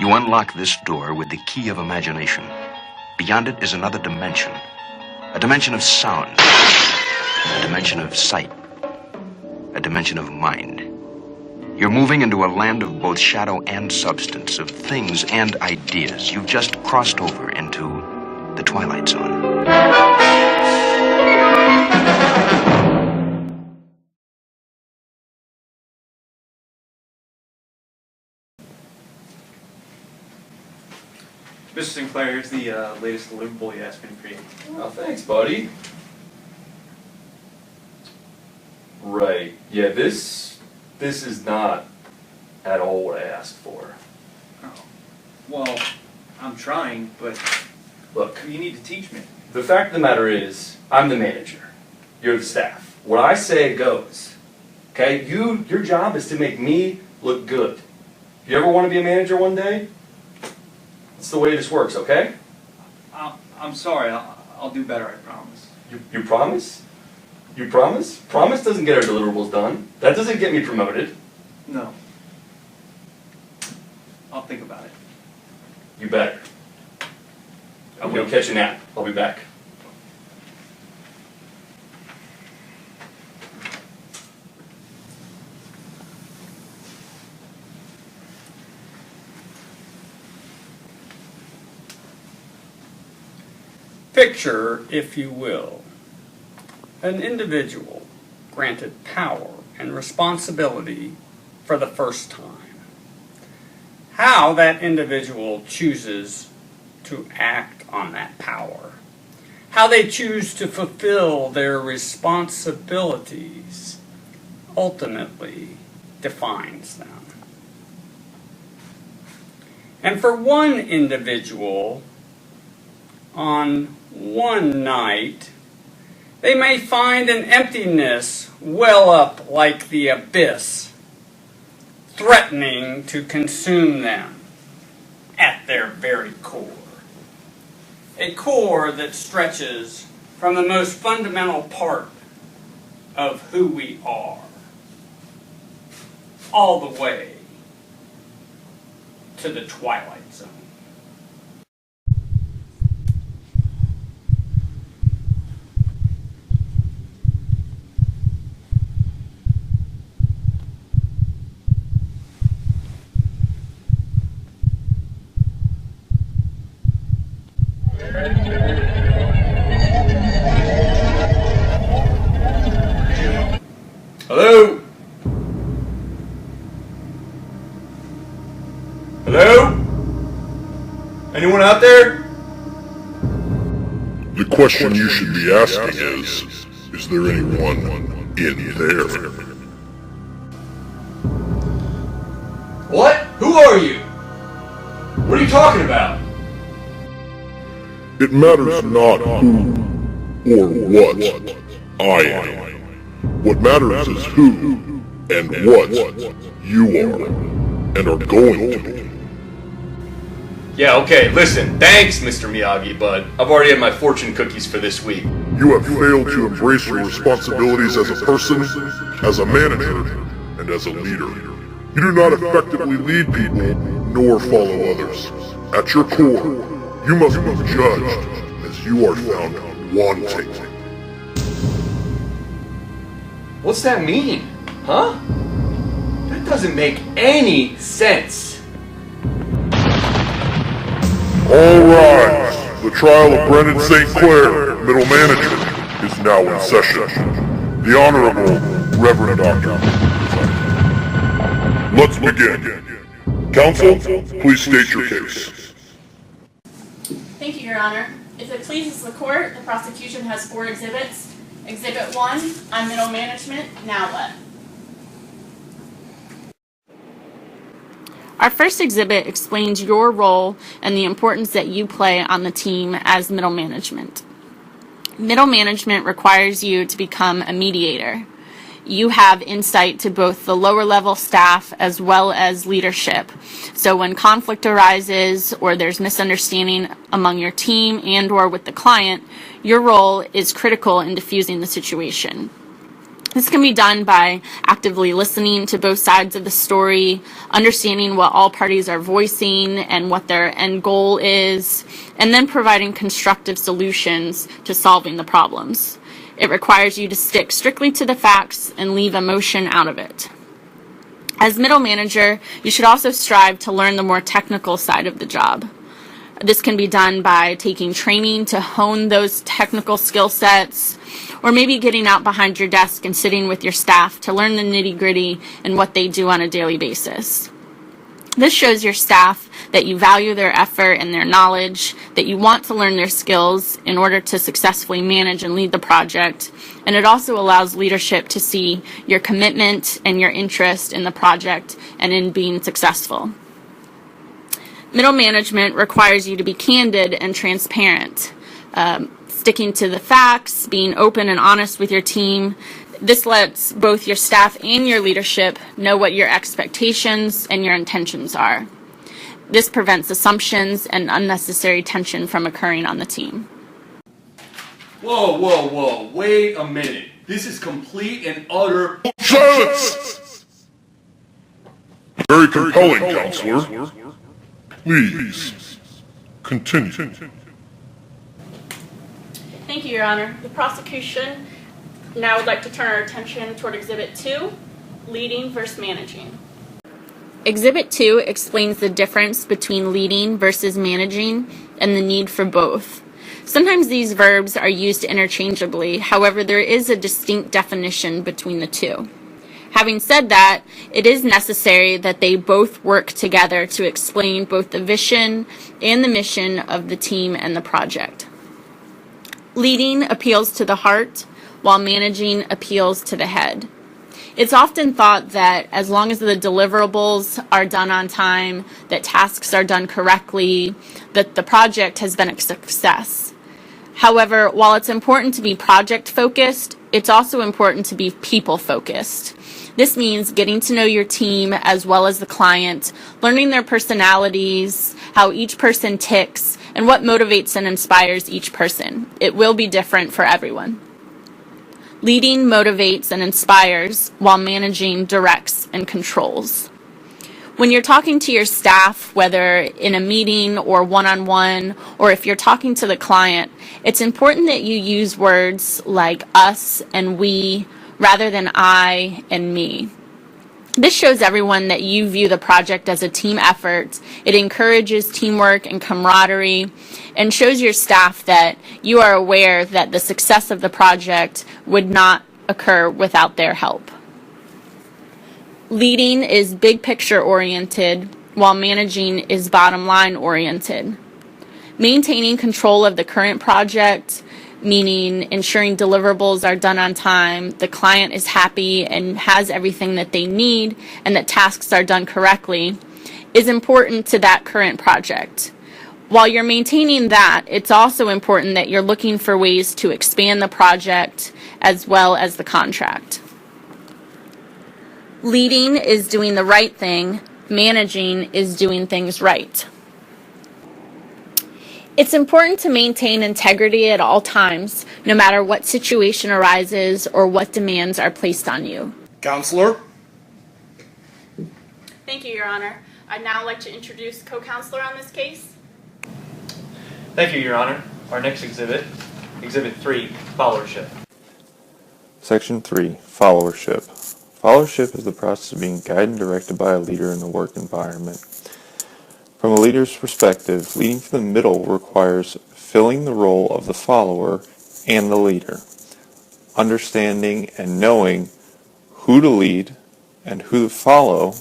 You unlock this door with the key of imagination. Beyond it is another dimension. A dimension of sound. A dimension of sight. A dimension of mind. You're moving into a land of both shadow and substance, of things and ideas. You've just crossed over into the Twilight Zone. Mr. Sinclair, here's the latest deliverable you asked me to create. Oh, thanks, buddy. Right. Yeah, this is not at all what I asked for. Oh. Well, I'm trying, but Look, you need to teach me. the fact of the matter is, I'm the manager. You're the staff. What I say goes. Okay? Your job is to make me look good. If you ever want to be a manager one day, that's the way this works, okay? I'm sorry. I'll do better, I promise. You promise? You promise? Promise doesn't get our deliverables done. That doesn't get me promoted. No. I'll think about it. You better. I'm going to catch a nap. I'll be back. Picture, if you will, an individual granted power and responsibility for the first time. How that individual chooses to act on that power. How they choose to fulfill their responsibilities ultimately defines them. And for one individual, on one night, they may find an emptiness well up like the abyss, threatening to consume them at their very core. A core that stretches from the most fundamental part of who we are, all the way to the Twilight Zone. Hello? Hello? Anyone out there? The question you should be asking is there anyone in there? What? Who are you? What are you talking about? It matters not who or what I am. What matters is who and what you are and are going to be. Yeah, okay, listen, thanks, Mr. Miyagi, but I've already had my fortune cookies for this week. You have failed to embrace your responsibilities as a person, as a manager, and as a leader. You do not effectively lead people, nor follow others. At your core, you must be judged as you are found wanting. What's that mean? Huh? That doesn't make any sense. All rise. The trial of Brendan St. Clair, middle manager, is now in session. The Honorable Reverend Doctor. Let's begin. Counsel, please state your case. Thank you, Your Honor. If it pleases the court, the prosecution has 4 exhibits. Exhibit 1, I'm middle management, now what? Our first exhibit explains your role and the importance that you play on the team as middle management. Middle management requires you to become a mediator. You have insight to both the lower level staff as well as leadership. So when conflict arises or there's misunderstanding among your team and or with the client, your role is critical in diffusing the situation. This can be done by actively listening to both sides of the story, understanding what all parties are voicing and what their end goal is, and then providing constructive solutions to solving the problems. It requires you to stick strictly to the facts and leave emotion out of it. As middle manager, you should also strive to learn the more technical side of the job. This can be done by taking training to hone those technical skill sets, or maybe getting out behind your desk and sitting with your staff to learn the nitty-gritty and what they do on a daily basis. This shows your staff that you value their effort and their knowledge, that you want to learn their skills in order to successfully manage and lead the project, and it also allows leadership to see your commitment and your interest in the project and in being successful. Middle management requires you to be candid and transparent, sticking to the facts, being open and honest with your team. This lets both your staff and your leadership know what your expectations and your intentions are. This prevents assumptions and unnecessary tension from occurring on the team. Whoa, wait a minute. This is complete and utter Silence! Very compelling, counselor. Please, continue. Thank you, Your Honor. The prosecution now would like to turn our attention toward Exhibit 2, leading versus managing. Exhibit 2 explains the difference between leading versus managing and the need for both. Sometimes these verbs are used interchangeably, however, there is a distinct definition between the two. Having said that, it is necessary that they both work together to explain both the vision and the mission of the team and the project. Leading appeals to the heart, while managing appeals to the head. It's often thought that as long as the deliverables are done on time, that tasks are done correctly, that the project has been a success. However, while it's important to be project-focused, it's also important to be people-focused. This means getting to know your team as well as the client, learning their personalities, how each person ticks, and what motivates and inspires each person. It will be different for everyone. Leading motivates and inspires, while managing directs and controls. When you're talking to your staff, whether in a meeting or one-on-one, or if you're talking to the client, it's important that you use words like us and we rather than I and me. This shows everyone that you view the project as a team effort. It encourages teamwork and camaraderie and shows your staff that you are aware that the success of the project would not occur without their help. Leading is big picture oriented, while managing is bottom line oriented. Maintaining control of the current project, meaning ensuring deliverables are done on time, the client is happy and has everything that they need, and that tasks are done correctly, is important to that current project. While you're maintaining that, it's also important that you're looking for ways to expand the project as well as the contract. Leading is doing the right thing, managing is doing things right. It's important to maintain integrity at all times, no matter what situation arises or what demands are placed on you. Counselor? Thank you, Your Honor. I'd now like to introduce co-counselor on this case. Thank you, Your Honor. Our next exhibit, Exhibit 3, followership. Section 3, followership. Followership is the process of being guided and directed by a leader in the work environment. From a leader's perspective, leading from the middle requires filling the role of the follower and the leader. Understanding and knowing who to lead and who to follow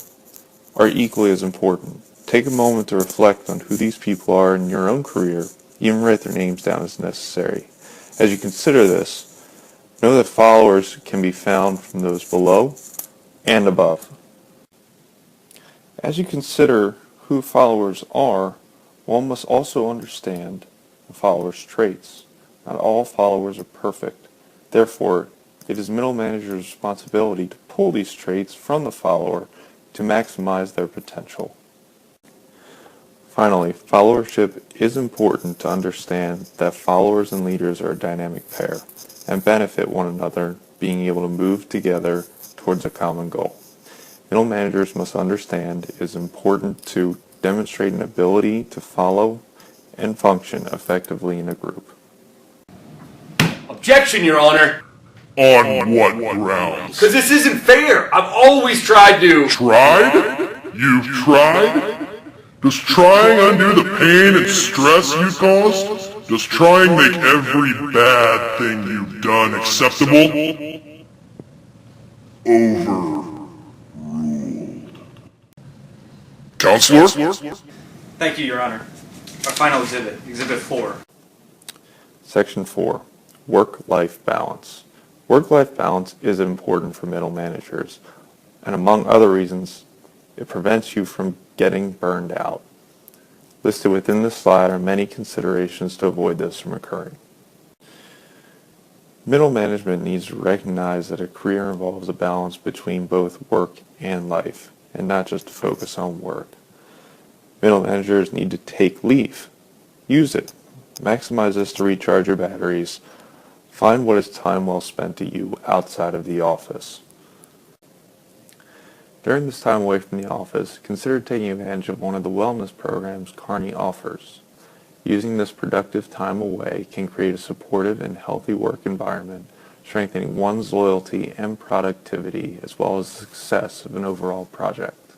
are equally as important. Take a moment to reflect on who these people are in your own career, even write their names down as necessary. As you consider this, know that followers can be found from those below and above. As you consider who followers are, one must also understand the follower's traits. Not all followers are perfect. Therefore, it is middle manager's responsibility to pull these traits from the follower to maximize their potential. Finally, followership is important to understand that followers and leaders are a dynamic pair and benefit one another being able to move together towards a common goal. Middle managers must understand it is important to demonstrate an ability to follow and function effectively in a group. Objection, Your Honor! On what grounds? Because this isn't fair! I've always tried to... Tried? You've tried? Does trying undo the pain and stress you caused? Does trying make every bad thing you've done acceptable? Overruled. Counselor? Thank you, Your Honor. Our final exhibit, Exhibit 4. Section 4. Work-life balance. Work-life balance is important for middle managers, and among other reasons, it prevents you from getting burned out. Listed within this slide are many considerations to avoid this from occurring. Middle management needs to recognize that a career involves a balance between both work and life, and not just to focus on work. Middle managers need to take leave. Use it. Maximize this to recharge your batteries. Find what is time well spent to you outside of the office. During this time away from the office, consider taking advantage of one of the wellness programs Kearney offers. Using this productive time away can create a supportive and healthy work environment, strengthening one's loyalty and productivity as well as the success of an overall project.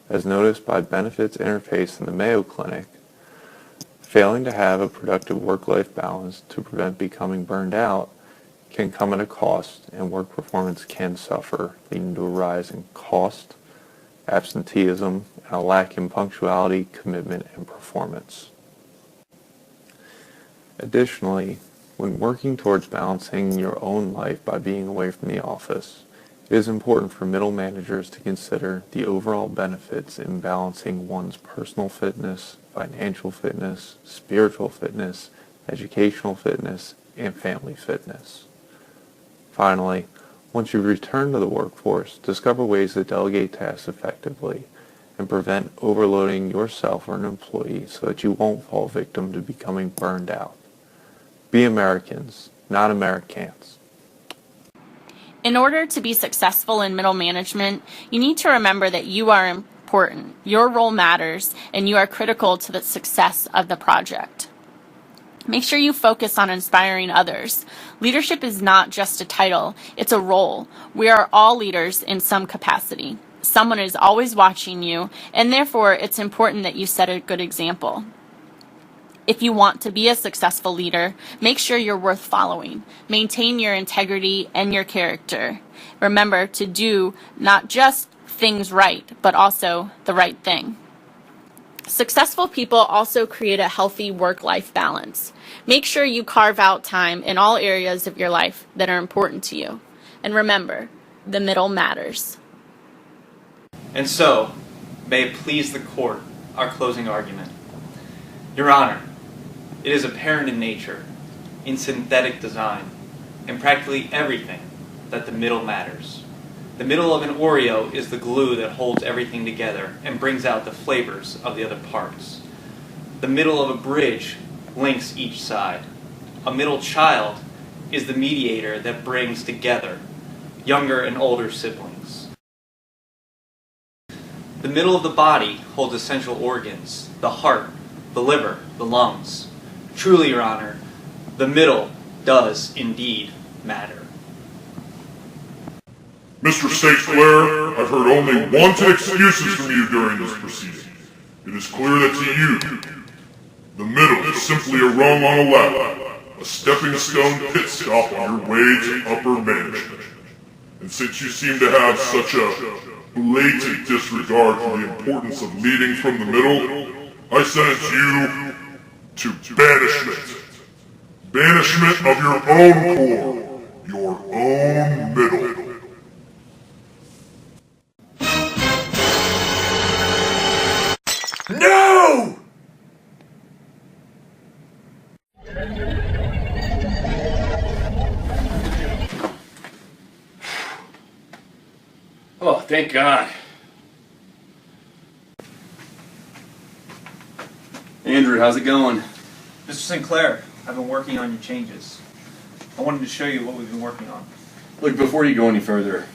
As noticed by Benefits Interface in the Mayo Clinic, failing to have a productive work-life balance to prevent becoming burned out can come at a cost, and work performance can suffer, leading to a rise in cost, absenteeism, and a lack in punctuality, commitment, and performance. Additionally, when working towards balancing your own life by being away from the office, it is important for middle managers to consider the overall benefits in balancing one's personal fitness, financial fitness, spiritual fitness, educational fitness, and family fitness. Finally, once you return to the workforce, discover ways to delegate tasks effectively and prevent overloading yourself or an employee so that you won't fall victim to becoming burned out. Be Americans, not Americans. In order to be successful in middle management, you need to remember that you are important, your role matters, and you are critical to the success of the project. Make sure you focus on inspiring others. Leadership is not just a title, it's a role. We are all leaders in some capacity. Someone is always watching you, and therefore it's important that you set a good example. If you want to be a successful leader, make sure you're worth following. Maintain your integrity and your character. Remember to do not just things right, but also the right thing. Successful people also create a healthy work-life balance. Make sure you carve out time in all areas of your life that are important to you. And remember, the middle matters. And so, may it please the court, our closing argument. Your Honor, it is apparent in nature, in synthetic design, in practically everything, that the middle matters. The middle of an Oreo is the glue that holds everything together and brings out the flavors of the other parts. The middle of a bridge links each side. A middle child is the mediator that brings together younger and older siblings. The middle of the body holds essential organs, the heart, the liver, the lungs. Truly, Your Honor, the middle does indeed matter. Mr. St. Clair, I've heard only wanted excuses from you during this proceeding. It is clear that to you, the middle is simply a rung on a ladder, a stepping stone pit stop on your way to upper management. And since you seem to have such a blatant disregard for the importance of leading from the middle, I sentence you to banishment. Banishment of your own core, your own middle. No! Oh, thank God. Andrew, how's it going? Mr. Sinclair, I've been working on your changes. I wanted to show you what we've been working on. Look, before you go any further,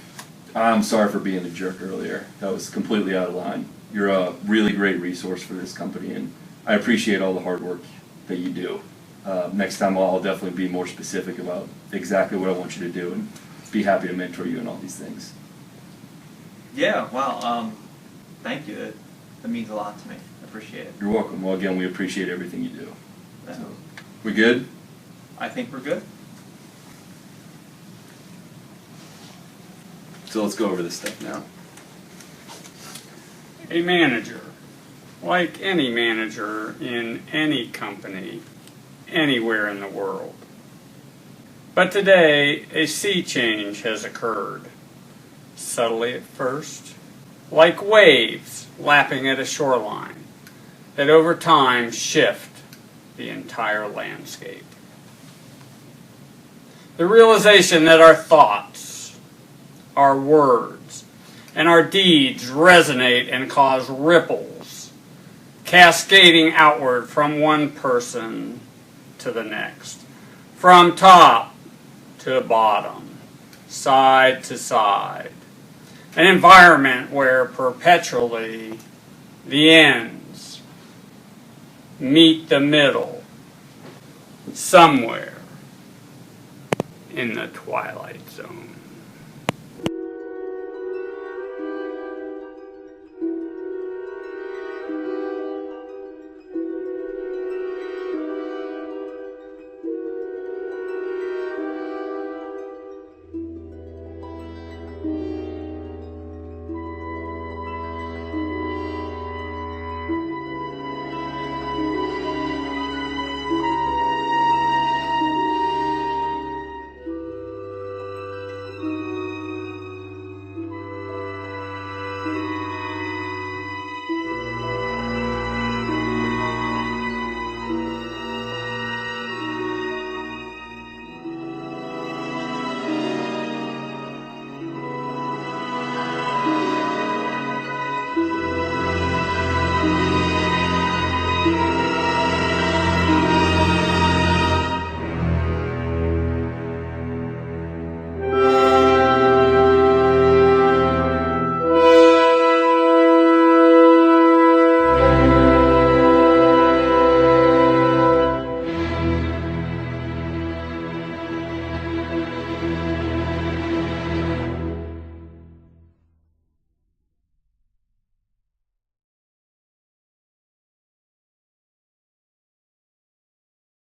I'm sorry for being a jerk earlier. That was completely out of line. You're a really great resource for this company, and I appreciate all the hard work that you do. Next time I'll definitely be more specific about exactly what I want you to do, and be happy to mentor you in all these things. Yeah, wow, thank you. That means a lot to me. I appreciate it. You're welcome. Well, again, we appreciate everything you do. Yeah. We good? I think we're good. So let's go over this stuff now. A manager, like any manager in any company, anywhere in the world. But today, a sea change has occurred. Subtly at first, like waves lapping at a shoreline, that over time shift the entire landscape. The realization that our thoughts, our words, and our deeds resonate and cause ripples, cascading outward from one person to the next, from top to bottom, side to side. An environment where perpetually the ends meet the middle somewhere in the twilight zone.